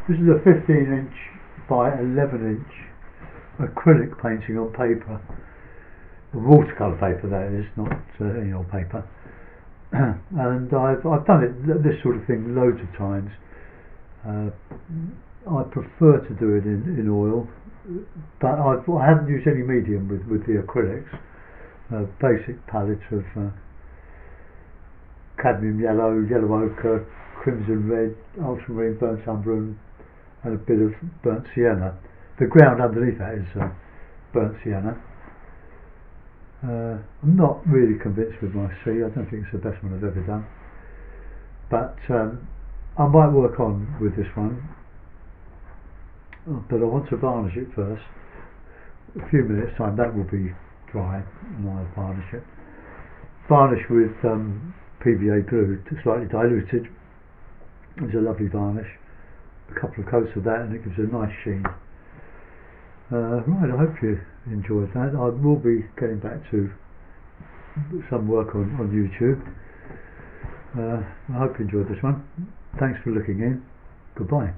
This is a 15-inch by 11-inch acrylic painting on paper, watercolour paper that is, not any old paper. And I've done this sort of thing loads of times. I prefer to do it in oil, but I haven't used any medium with the acrylics. Basic palette of cadmium yellow, yellow ochre, crimson red, ultramarine, burnt umber, and a bit of burnt sienna. The ground underneath that is burnt sienna. I'm not really convinced with my sea. I don't think it's the best one I've ever done, but I might work on with this one. But I want to varnish it first. A few minutes time that will be dry and I'll varnish it. Varnish with PVA glue, slightly diluted. It's a lovely varnish. A couple of coats of that and it gives a nice sheen. Right, I hope you enjoyed that. I will be getting back to some work on YouTube. I hope you enjoyed this one. Thanks for looking in. Goodbye.